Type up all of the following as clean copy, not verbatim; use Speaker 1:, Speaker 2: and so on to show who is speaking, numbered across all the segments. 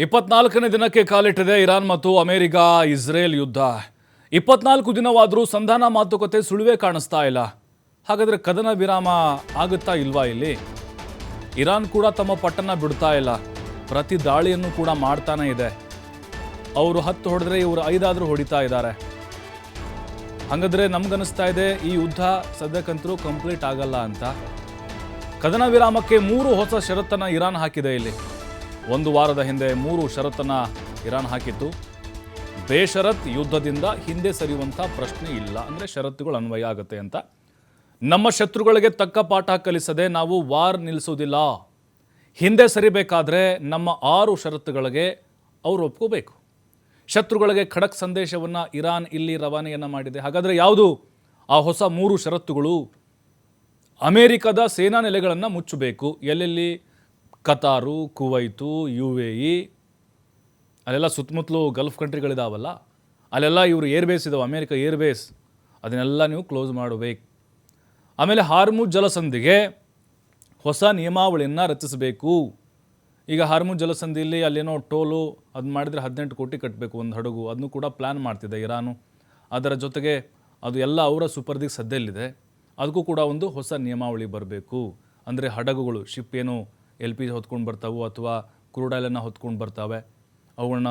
Speaker 1: 24ನೇ ದಿನಕ್ಕೆ ಕಾಲಿಟ್ಟಿದೆ ಇರಾನ್ ಮತ್ತು ಅಮೆರಿಕ ಇಸ್ರೇಲ್ ಯುದ್ಧ. 24 ದಿನವಾದರೂ ಸಂಧಾನ ಮಾತುಕತೆ ಸುಳಿವೇ ಕಾಣಿಸ್ತಾ ಇಲ್ಲ. ಹಾಗಾದ್ರೆ ಕದನ ವಿರಾಮ ಆಗುತ್ತಾ ಇಲ್ವಾ ಇಲ್ಲಿ? ಇರಾನ್ ಕೂಡ ತಮ್ಮ ಪಟ್ಟಣ ಬಿಡ್ತಾ ಇಲ್ಲ, ಪ್ರತಿ ದಾಳಿಯನ್ನು ಕೂಡ ಮಾಡ್ತಾನೆ ಇದೆ. ಅವರು 10 ಹೊಡೆದ್ರೆ ಇವರು 5 ಆದರೂ ಹೊಡಿತಾ ಇದ್ದಾರೆ. ಹಾಗಾದ್ರೆ ನಮ್ಗನಿಸ್ತಾ ಇದೆ ಈ ಯುದ್ಧ ಸದ್ಯಕ್ಕಂತರೂ ಕಂಪ್ಲೀಟ್ ಆಗಲ್ಲ ಅಂತ. ಕದನ ವಿರಾಮಕ್ಕೆ 3 ಹೊಸ ಷರತ್ತನ್ನು ಇರಾನ್ ಹಾಕಿದೆ. ಇಲ್ಲಿ 1 ವಾರದ ಹಿಂದೆ 3 ಷರತ್ತನ್ನು ಇರಾನ್ ಹಾಕಿತ್ತು. ಬೇಷರತ್ ಯುದ್ಧದಿಂದ ಹಿಂದೆ ಸರಿಯುವಂಥ ಪ್ರಶ್ನೆ ಇಲ್ಲ, ಅಂದರೆ ಷರತ್ತುಗಳು ಅನ್ವಯ ಆಗುತ್ತೆ ಅಂತ. ನಮ್ಮ ಶತ್ರುಗಳಿಗೆ ತಕ್ಕ ಪಾಠ ಕಲಿಸದೆ ನಾವು ವಾರ್ ನಿಲ್ಲಿಸೋದಿಲ್ಲ. ಹಿಂದೆ ಸರಿಬೇಕಾದ್ರೆ ನಮ್ಮ 6 ಷರತ್ತುಗಳಿಗೆ ಅವರು ಒಪ್ಕೋಬೇಕು. ಶತ್ರುಗಳಿಗೆ ಖಡಕ್ ಸಂದೇಶವನ್ನು ಇರಾನ್ ಇಲ್ಲಿ ರವಾನೆಯನ್ನು ಮಾಡಿದೆ. ಹಾಗಾದರೆ ಯಾವುದು ಆ ಹೊಸ 3 ಷರತ್ತುಗಳು? ಅಮೇರಿಕದ ಸೇನಾ ನೆಲೆಗಳನ್ನು ಮುಚ್ಚಬೇಕು. ಎಲ್ಲೆಲ್ಲಿ? ಕತಾರು, ಕುವೈತು, UAE, ಅಲ್ಲೆಲ್ಲ ಸುತ್ತಮುತ್ತಲು ಗಲ್ಫ್ ಕಂಟ್ರಿಗಳಿದಾವಲ್ಲ, ಅಲ್ಲೆಲ್ಲ ಇವರು ಏರ್ಬೇಸ್ ಇದಾವೆ, ಅಮೇರಿಕ ಏರ್ಬೇಸ್, ಅದನ್ನೆಲ್ಲ ನೀವು ಕ್ಲೋಸ್ ಮಾಡಬೇಕು. ಆಮೇಲೆ ಹಾರ್ಮುಜ್ ಜಲಸಂಧಿಗೆ ಹೊಸ ನಿಯಮಾವಳಿಯನ್ನು ರಚಿಸಬೇಕು. ಈಗ ಹಾರ್ಮುಜ್ ಜಲಸಂಧಿಯಲ್ಲಿ ಅಲ್ಲೇನೋ ಟೋಲು ಅದು ಮಾಡಿದರೆ 18 ಕೋಟಿ ಕಟ್ಟಬೇಕು ಒಂದು ಹಡಗು, ಅದನ್ನು ಕೂಡ ಪ್ಲ್ಯಾನ್ ಮಾಡ್ತಿದೆ ಇರಾನು. ಅದರ ಜೊತೆಗೆ ಅದು ಎಲ್ಲ ಅವರ ಸುಪರ್ದಿಗೆ ಸದ್ಯಲ್ಲಿದೆ. ಅದಕ್ಕೂ ಕೂಡ ಒಂದು ಹೊಸ ನಿಯಮಾವಳಿ ಬರಬೇಕು. ಅಂದರೆ ಹಡಗುಗಳು, ಶಿಪ್ ಏನು LPG ಹೊತ್ಕೊಂಡು ಬರ್ತಾವೋ ಅಥವಾ ಕ್ರೂಡ್ ಆಯಿಲನ್ನು ಹೊತ್ಕೊಂಡು ಬರ್ತಾವೆ, ಅವುಗಳನ್ನ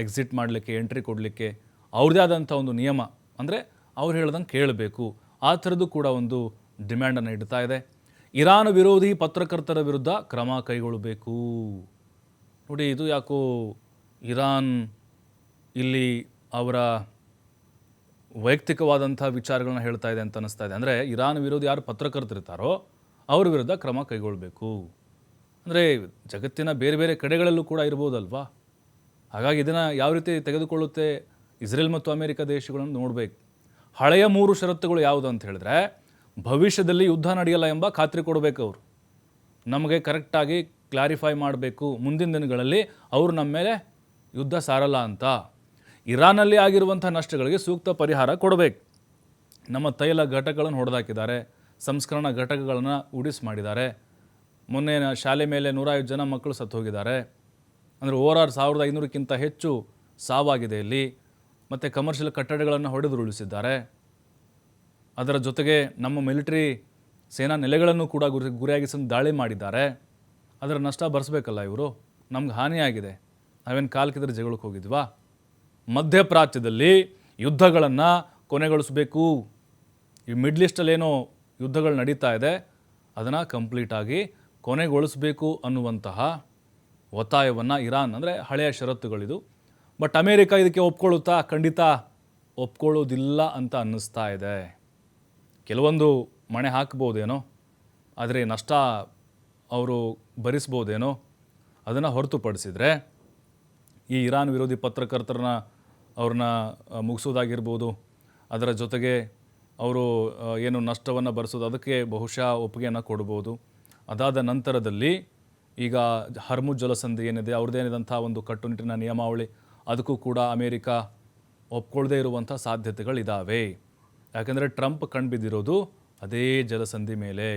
Speaker 1: ಎಕ್ಸಿಟ್ ಮಾಡಲಿಕ್ಕೆ, ಎಂಟ್ರಿ ಕೊಡಲಿಕ್ಕೆ ಅವ್ರದ್ದೇ ಆದಂಥ ಒಂದು ನಿಯಮ, ಅಂದರೆ ಅವ್ರು ಹೇಳ್ದಂಗೆ ಕೇಳಬೇಕು. ಆ ಥರದ್ದು ಕೂಡ ಒಂದು ಡಿಮ್ಯಾಂಡನ್ನು ಇಡ್ತಾ ಇದೆ. ಇರಾನ್ ವಿರೋಧಿ ಪತ್ರಕರ್ತರ ವಿರುದ್ಧ ಕ್ರಮ ಕೈಗೊಳ್ಳಬೇಕು. ನೋಡಿ, ಇದು ಯಾಕೋ ಇರಾನ್ ಇಲ್ಲಿ ಅವರ ವೈಯಕ್ತಿಕವಾದಂಥ ವಿಚಾರಗಳನ್ನ ಹೇಳ್ತಾ ಇದೆ ಅಂತ ಅನ್ನಿಸ್ತಾ ಇದೆ. ಅಂದರೆ ಇರಾನ್ ವಿರೋಧಿ ಯಾರು ಪತ್ರಕರ್ತರಿರ್ತಾರೋ ಅವ್ರ ವಿರುದ್ಧ ಕ್ರಮ ಕೈಗೊಳ್ಳಬೇಕು. ಅಂದರೆ ಜಗತ್ತಿನ ಬೇರೆ ಬೇರೆ ಕಡೆಗಳಲ್ಲೂ ಕೂಡ ಇರ್ಬೋದಲ್ವಾ. ಹಾಗಾಗಿ ಇದನ್ನು ಯಾವ ರೀತಿ ತೆಗೆದುಕೊಳ್ಳುತ್ತೆ ಇಸ್ರೇಲ್ ಮತ್ತು ಅಮೆರಿಕ ದೇಶಗಳನ್ನು ನೋಡಬೇಕು. ಹಳೆಯ 3 ಷರತ್ತುಗಳು ಯಾವುದು ಅಂತ ಹೇಳಿದ್ರೆ, ಭವಿಷ್ಯದಲ್ಲಿ ಯುದ್ಧ ನಡೆಯಲ್ಲ ಎಂಬ ಖಾತ್ರಿ ಕೊಡಬೇಕು. ಅವರು ನಮಗೆ ಕರೆಕ್ಟಾಗಿ ಕ್ಲಾರಿಫೈ ಮಾಡಬೇಕು, ಮುಂದಿನ ದಿನಗಳಲ್ಲಿ ಅವರು ನಮ್ಮ ಮೇಲೆ ಯುದ್ಧ ಸಾರಲ್ಲ ಅಂತ. ಇರಾನಲ್ಲಿ ಆಗಿರುವಂಥ ನಷ್ಟಗಳಿಗೆ ಸೂಕ್ತ ಪರಿಹಾರ ಕೊಡಬೇಕು. ನಮ್ಮ ತೈಲ ಘಟಕಗಳನ್ನು ಹೊಡೆದಾಕಿದ್ದಾರೆ, ಸಂಸ್ಕರಣಾ ಘಟಕಗಳನ್ನು ಉಡಿಸ್ ಮಾಡಿದ್ದಾರೆ. ಮೊನ್ನೆ ಶಾಲೆ ಮೇಲೆ 150 ಜನ ಮಕ್ಕಳು ಸತ್ತು ಹೋಗಿದ್ದಾರೆ. ಅಂದರೆ ಓವರಾಲ್ 1500ಕ್ಕಿಂತ ಹೆಚ್ಚು ಸಾವಾಗಿದೆ ಇಲ್ಲಿ. ಮತ್ತು ಕಮರ್ಷಿಯಲ್ ಕಟ್ಟಡಗಳನ್ನು ಹೊಡೆದು ಉಳಿಸಿದ್ದಾರೆ. ಅದರ ಜೊತೆಗೆ ನಮ್ಮ ಮಿಲಿಟರಿ ಸೇನಾ ನೆಲೆಗಳನ್ನು ಕೂಡ ಗುರಿಯಾಗಿಸಿ ದಾಳಿ ಮಾಡಿದ್ದಾರೆ. ಅದರ ನಷ್ಟ ಭರಿಸಬೇಕಲ್ಲ ಇವರು. ನಮ್ಗೆ ಹಾನಿಯಾಗಿದೆ, ನಾವೇನು ಕಾಲ್ಕಿದ್ರೆ ಜಗಳಕ್ಕೆ ಹೋಗಿದ್ವಾ? ಮಧ್ಯಪ್ರಾಚ್ಯದಲ್ಲಿ ಯುದ್ಧಗಳನ್ನು ಕೊನೆಗೊಳಿಸಬೇಕು. ಈ ಮಿಡ್ಲ್ ಈಸ್ಟಲ್ಲೇನೋ ಯುದ್ಧಗಳು ನಡೀತಾ ಇದೆ, ಅದನ್ನು ಕಂಪ್ಲೀಟಾಗಿ ಕೊನೆಗೊಳಿಸಬೇಕು ಅನ್ನುವಂತಹ ಒತ್ತಾಯವನ್ನು ಇರಾನ್, ಅಂದರೆ ಹಳೆಯ ಷರತ್ತುಗಳಿದು. ಬಟ್ ಅಮೇರಿಕ ಇದಕ್ಕೆ ಒಪ್ಕೊಳ್ಳುತ್ತಾ? ಖಂಡಿತ ಒಪ್ಕೊಳ್ಳೋದಿಲ್ಲ ಅಂತ ಅನ್ನಿಸ್ತಾ ಇದೆ. ಕೆಲವೊಂದು ಮಣೆ ಹಾಕ್ಬೋದೇನೋ, ಆದರೆ ನಷ್ಟ ಅವರು ಭರಿಸ್ಬೋದೇನೋ. ಅದನ್ನು ಹೊರತುಪಡಿಸಿದರೆ ಈ ಇರಾನ್ ವಿರೋಧಿ ಅವ್ರನ್ನ ಮುಗಿಸೋದಾಗಿರ್ಬೋದು, ಅದರ ಜೊತೆಗೆ ಅವರು ಏನು ನಷ್ಟವನ್ನು ಭರಿಸೋದು, ಅದಕ್ಕೆ ಬಹುಶಃ ಒಪ್ಪಿಗೆಯನ್ನು ಕೊಡ್ಬೋದು. ಅದಾದ ನಂತರದಲ್ಲಿ ಈಗ ಹರ್ಮುಜ್ ಜಲಸಂಧಿ ಏನಿದೆ, ಅವ್ರದ್ದೇನಿದಂಥ ಒಂದು ಕಟ್ಟುನಿಟ್ಟಿನ ನಿಯಮಾವಳಿ, ಅದಕ್ಕೂ ಕೂಡ ಅಮೇರಿಕ ಒಪ್ಕೊಳ್ಳದೇ ಇರುವಂಥ ಸಾಧ್ಯತೆಗಳಿದ್ದಾವೆ. ಯಾಕೆಂದರೆ ಟ್ರಂಪ್ ಕಂಡುಬಿದ್ದಿರೋದು ಅದೇ ಜಲಸಂಧಿ ಮೇಲೆ.